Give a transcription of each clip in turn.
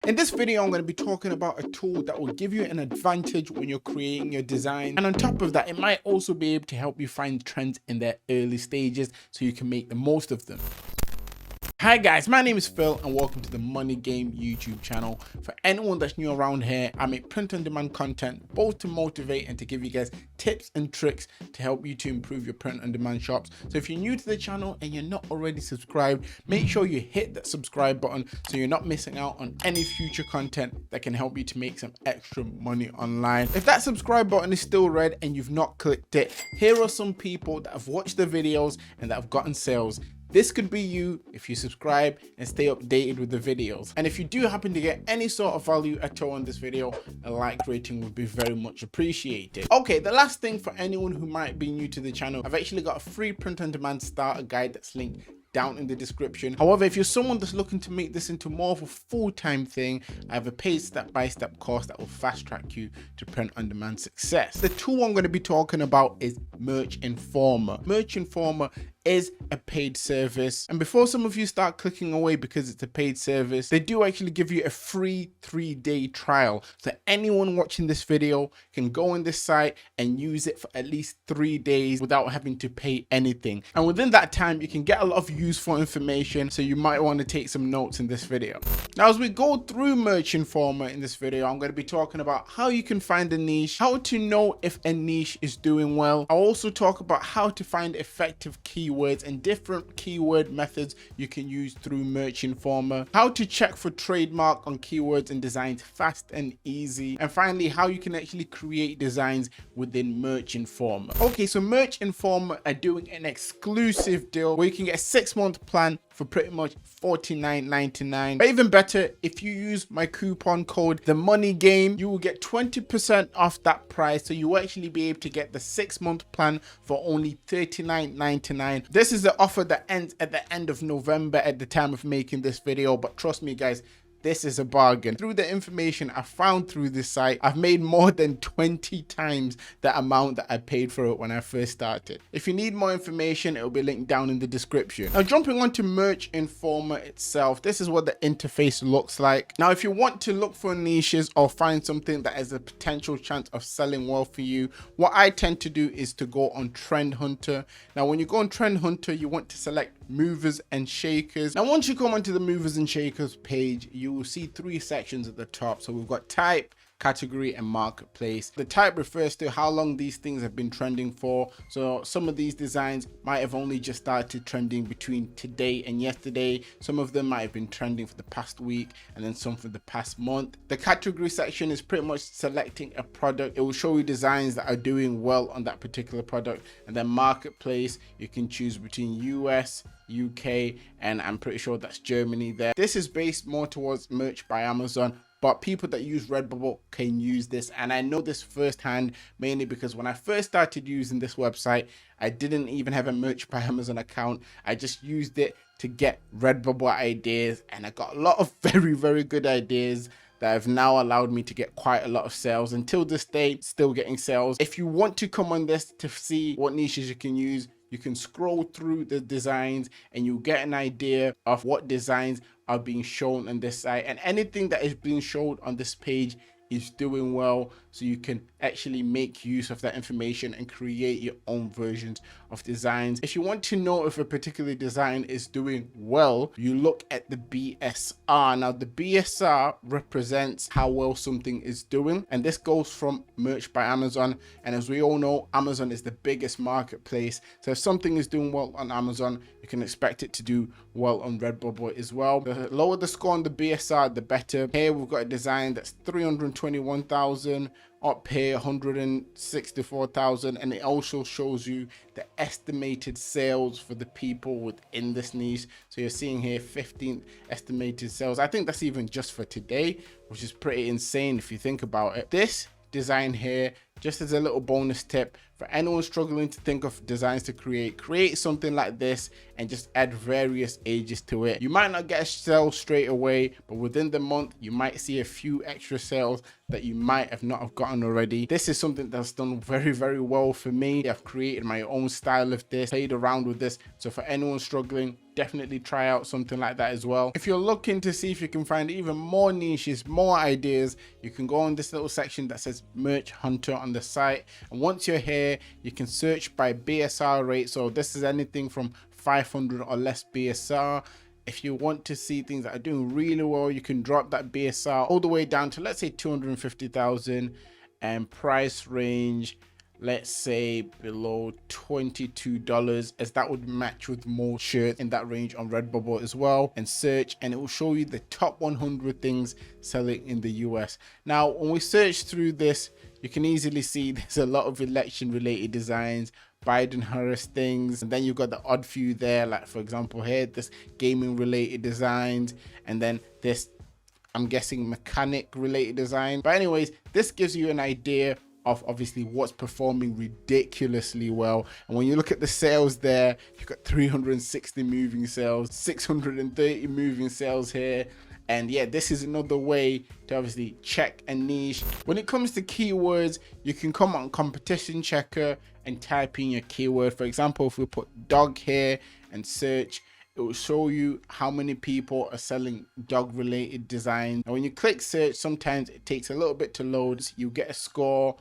In this video, I'm going to be talking about a tool that will give you an advantage when you're creating your design. And on top of that, it might also be able to help you find trends in their early stages so you can make the most of them. Hi guys, my name is Phil and welcome to the Money Game YouTube channel. For anyone that's new around here, I make print-on-demand content both to motivate and to give you guys tips and tricks to help you to improve your print-on-demand shops. So if you're new to the channel and you're not already subscribed, make sure you hit that subscribe button so you're not missing out on any future content that can help you to make some extra money online. If that subscribe button is still red and you've not clicked it, here are some people that have watched the videos and that have gotten sales. This could be you if you subscribe and stay updated with the videos. And if you do happen to get any sort of value at all in this video, a like rating would be very much appreciated. Okay, the last thing for anyone who might be new to the channel, I've actually got a free print-on-demand starter guide that's linked down in the description. However, if you're someone that's looking to make this into more of a full-time thing, I have a paid step-by-step course that will fast-track you to print-on-demand success. The tool I'm going to be talking about is Informa. Informa is a paid service, and before some of you start clicking away because it's a paid service, they do actually give you a free 3-day trial, so anyone watching this video can go on this site and use it for at least 3 days without having to pay anything. And within that time, you can get a lot of useful information, so you might want to take some notes in this video. Now, as we go through Informa in this video, I'm going to be talking about how you can find a niche, how to know if a niche is doing well. I'll also talk about how to find effective keywords and different keyword methods you can use through Informa, how to check for trademark on keywords and designs fast and easy, and finally how you can actually create designs within Informa. Okay, so Informa are doing an exclusive deal where you can get a 6-month plan for pretty much $49.99. But even better, if you use my coupon code TheMoneyGame, you will get 20% off that price. So you will actually be able to get the 6-month plan for only $39.99. This is the offer that ends at the end of November at the time of making this video, but trust me guys, this is a bargain. Through the information I found through this site, I've made more than 20 times the amount that I paid for it when I first started. If you need more information, it will be linked down in the description. Now, jumping onto Informa itself, this is what the interface looks like. Now, if you want to look for niches or find something that has a potential chance of selling well for you, what I tend to do is to go on Trend Hunter. Now, when you go on Trend Hunter, you want to select movers and shakers. Now, once you come onto the movers and shakers page, you will see 3 sections at the top. So we've got type, category, and marketplace. The type refers to how long these things have been trending for. So some of these designs might have only just started trending between today and yesterday. Some of them might have been trending for the past week, and then some for the past month. The category section is pretty much selecting a product. It will show you designs that are doing well on that particular product. And then marketplace, you can choose between US, UK, and I'm pretty sure that's Germany there. This is based more towards merch by Amazon, but people that use Redbubble can use this. And I know this firsthand, mainly because when I first started using this website, I didn't even have a merch by Amazon account. I just used it to get Redbubble ideas, and I got a lot of very good ideas that have now allowed me to get quite a lot of sales. Until this day, still getting sales. If you want to come on this to see what niches you can use, you can scroll through the designs and you'll get an idea of what designs are being shown on this site, and anything that is being shown on this page is doing well, so you can actually make use of that information and create your own versions of designs. If you want to know if a particular design is doing well, you look at the BSR. Now, the BSR represents how well something is doing, and this goes from merch by Amazon, and as we all know, Amazon is the biggest marketplace. So if something is doing well on Amazon, you can expect it to do well on Redbubble as well. The lower the score on the BSR, the better. Here we've got a design that's 321,000, up here 164,000, and it also shows you the estimated sales for the people within this niche. So you're seeing here 15 estimated sales. I think that's even just for today, which is pretty insane if you think about it. This design here, just as a little bonus tip, For anyone struggling to think of designs to create something like this and just add various ages to it. You might not get a sale straight away, but within the month, you might see a few extra sales that you might have not have gotten already. This is something that's done very, very well for me. I've created my own style of this, played around with this. So for anyone struggling, definitely try out something like that as well. If you're looking to see if you can find even more niches, more ideas, you can go on this little section that says Merch Hunter on the site. And once you're here, you can search by BSR rate. So this is anything from 500 or less BSR. If you want to see things that are doing really well, you can drop that BSR all the way down to, let's say, 250,000, and price range, let's say below $22, as that would match with more shirts in that range on Redbubble as well. And search, and it will show you the top 100 things selling in the US. Now, when we search through this, you can easily see there's a lot of election related designs, Biden-Harris things, and then you've got the odd few there, like for example here, this gaming related designs, and then this, I'm guessing, mechanic related design. But anyways, this gives you an idea of obviously what's performing ridiculously well. And when you look at the sales there, you've got 360 moving sales, 630 moving sales here. And yeah, this is another way to obviously check a niche. When it comes to keywords, you can come on Competition Checker and type in your keyword. For example, if we put dog here and search, it will show you how many people are selling dog related designs. And when you click search, sometimes it takes a little bit to load. You get a score.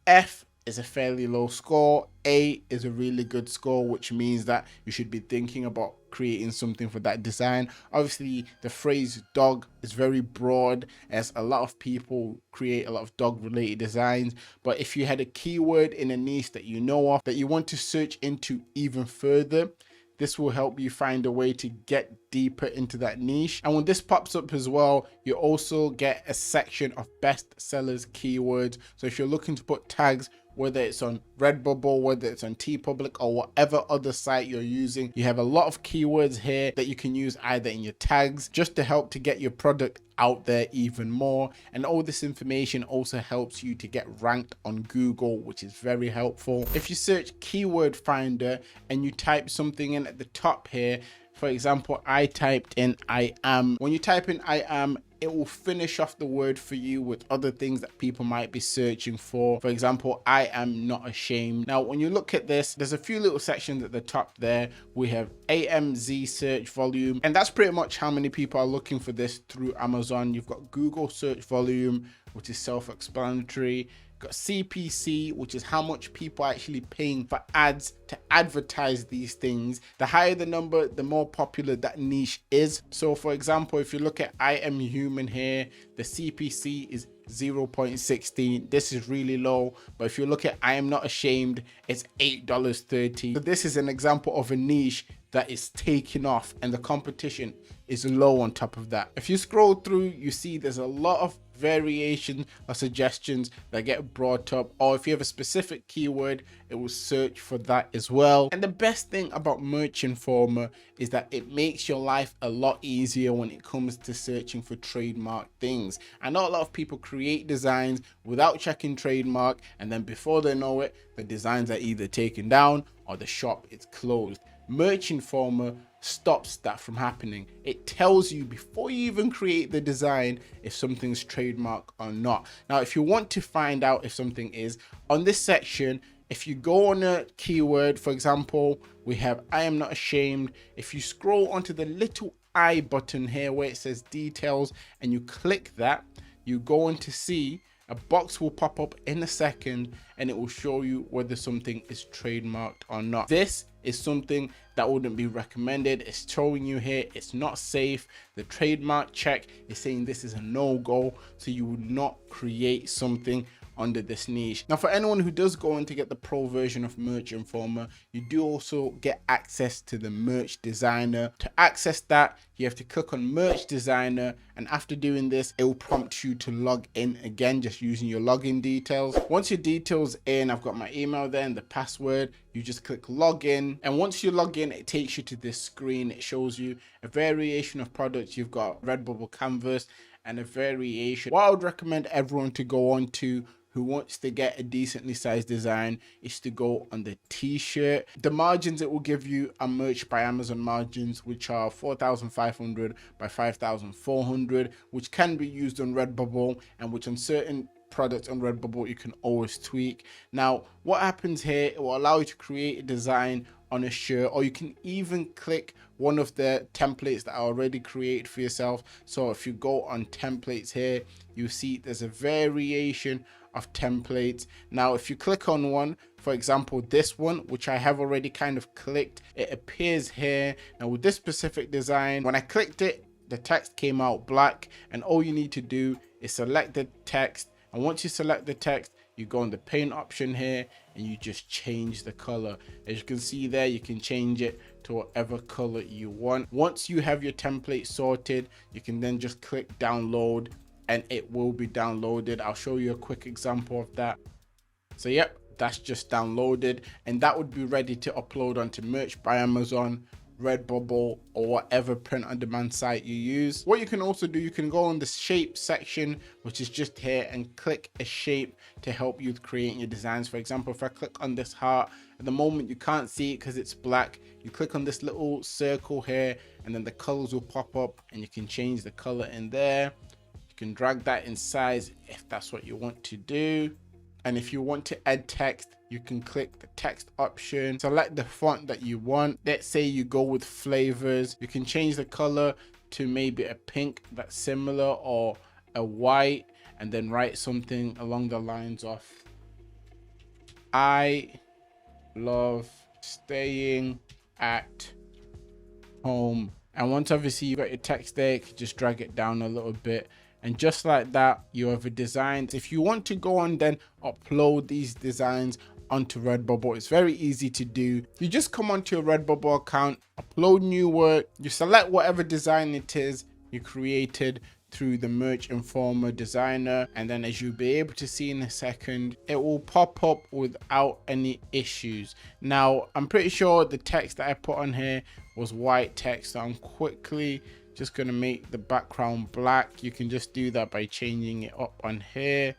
F is a fairly low score. A is a really good score, which means that you should be thinking about creating something for that design. Obviously, the phrase dog is very broad, as a lot of people create a lot of dog related designs. But if you had a keyword in a niche that you know of, that you want to search into even further, this will help you find a way to get deeper into that niche. And when this pops up as well, you also get a section of best sellers keywords. So if you're looking to put tags, whether it's on Redbubble, whether it's on TeePublic, or whatever other site you're using, you have a lot of keywords here that you can use either in your tags just to help to get your product out there even more. And all this information also helps you to get ranked on Google, which is very helpful. If you search keyword finder and you type something in at the top here, for example, I typed in I am. When you type in I am, it will finish off the word for you with other things that people might be searching for. For example, I am not ashamed. Now, when you look at this, there's a few little sections at the top there. We have AMZ search volume, and that's pretty much how many people are looking for this through Amazon. You've got Google search volume, which is self-explanatory. Got CPC, which is how much people are actually paying for ads to advertise these things. The higher the number, the more popular that niche is. So for example, if you look at I am human here, the CPC is 0.16. This is really low. But if you look at I am not ashamed, it's $8.30. So this is an example of a niche that is taking off, and the competition is low on top of that. If you scroll through, you see there's a lot of variation or suggestions that get brought up, or if you have a specific keyword, it will search for that as well. And the best thing about Merch Informa is that it makes your life a lot easier when it comes to searching for trademark things. I know a lot of people create designs without checking trademark, and then before they know it, the designs are either taken down or the shop is closed. Merch Informa stops that from happening. It tells you before you even create the design if something's trademark or not. Now, if you want to find out if something is, on this section, if you go on a keyword, for example, we have I am not ashamed. If you scroll onto the little I button here where it says details and you click that, you go on to see a box will pop up in a second and it will show you whether something is trademarked or not. This is something that wouldn't be recommended. It's showing you here it's not safe. The trademark check is saying this is a no-go, so you would not create something under this niche. Now, for anyone who does go in to get the pro version of Merch Informa, you do also get access to the Merch Designer. To access that, you have to click on Merch Designer, and after doing this, it will prompt you to log in again, just using your login details. Once your details in, I've got my email there and the password. You just click login, and once you log in, it takes you to this screen. It shows you a variation of products. You've got Redbubble Canvas and a variation. What I would recommend everyone to go on to who wants to get a decently sized design is to go on the t-shirt. The margins it will give you are Merch by Amazon margins, which are 4,500 by 5,400, which can be used on Redbubble, and which on certain products on Redbubble you can always tweak. Now what happens here, it will allow you to create a design on a shirt, or you can even click one of the templates that are already created for yourself. So if you go on templates here, you see there's a variation of templates. Now if you click on one, for example this one, which I have already kind of clicked, it appears here. Now with this specific design, when I clicked it, the text came out black, and all you need to do is select the text, and once you select the text, you go on the paint option here and you just change the color. As you can see there, you can change it to whatever color you want. Once you have your template sorted, you can then just click download and it will be downloaded. I'll show you a quick example of that. So yep, that's just downloaded, and that would be ready to upload onto Merch by Amazon, Redbubble, or whatever print on demand site you use. What you can also do, you can go on the shape section, which is just here, and click a shape to help you with creating your designs. For example, if I click on this heart, at the moment you can't see it because it's black. You click on this little circle here and then the colors will pop up, and you can change the color in there. You can drag that in size if that's what you want to do. And if you want to add text, you can click the text option, select the font that you want. Let's say you go with flavors. You can change the color to maybe a pink that's similar, or a white, and then write something along the lines of, I love staying at home. And once obviously you got your text there, you can just drag it down a little bit. And just like that, you have a design. If you want to go on then upload these designs onto Redbubble, it's very easy to do. You just come onto your Redbubble account, upload new work, you select whatever design it is you created through the Merch Informa designer, and then as you'll be able to see in a second, it will pop up without any issues. Now I'm pretty sure the text that I put on here was white text, so I'm quickly just going to make the background black. You can just do that by changing it up on here.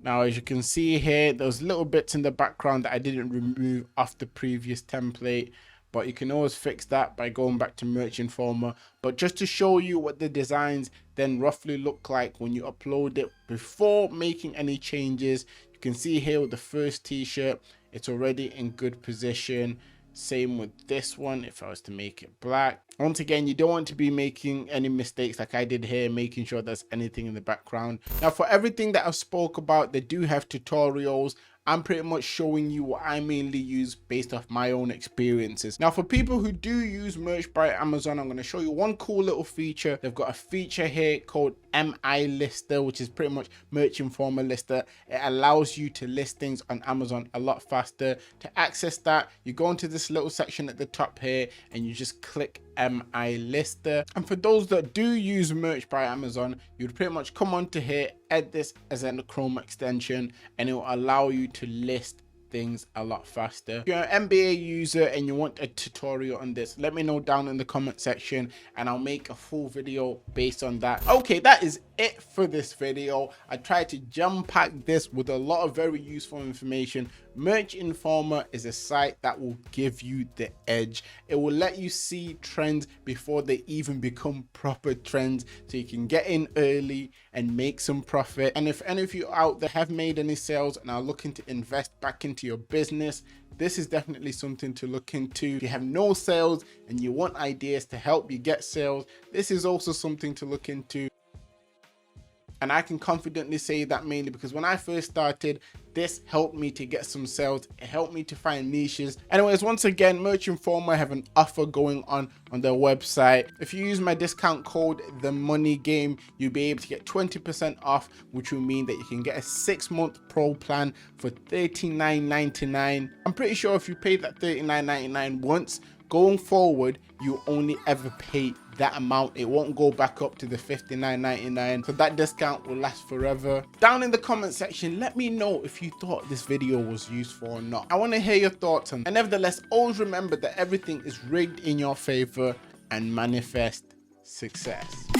Now as you can see here, there's little bits in the background that I didn't remove off the previous template, but you can always fix that by going back to Merch Informa. But just to show you what the designs then roughly look like when you upload it before making any changes, you can see here with the first t-shirt, it's already in good position. Same with this one if I was to make it black. Once again, you don't want to be making any mistakes like I did here, making sure there's anything in the background. Now for everything that I've spoke about, they do have tutorials. I'm pretty much showing you what I mainly use based off my own experiences. Now for people who do use Merch by Amazon, I'm going to show you one cool little feature. They've got a feature here called MI Lister, which is pretty much Merch Informa Lister. It allows you to list things on Amazon a lot faster. To access that, you go into this little section at the top here and you just click MI Lister. And for those that do use Merch by Amazon, you'd pretty much come onto here, add this as a Chrome extension, and it will allow you to list things a lot faster. If you're an MBA user and you want a tutorial on this, let me know down in the comment section and I'll make a full video based on that. Okay, that is it for this video. I tried to jam pack this with a lot of very useful information. Merch Informa is a site that will give you the edge. It will let you see trends before they even become proper trends, so you can get in early and make some profit. And if any of you out there have made any sales and are looking to invest back into your business, this is definitely something to look into. If you have no sales and you want ideas to help you get sales, this is also something to look into. And I can confidently say that mainly because when I first started, this helped me to get some sales. It helped me to find niches. Anyways, once again, Merch Informa have an offer going on their website. If you use my discount code, The Money Game, you'll be able to get 20% off, which will mean that you can get a 6-month pro plan for $39.99. I'm pretty sure if you pay that $39.99 once, going forward, you only ever pay that amount. It won't go back up to the $59.99, so that discount will last forever. Down in the comment section, let me know if you thought this video was useful or not. I want to hear your thoughts on it. And nevertheless, always remember that everything is rigged in your favor, and manifest success.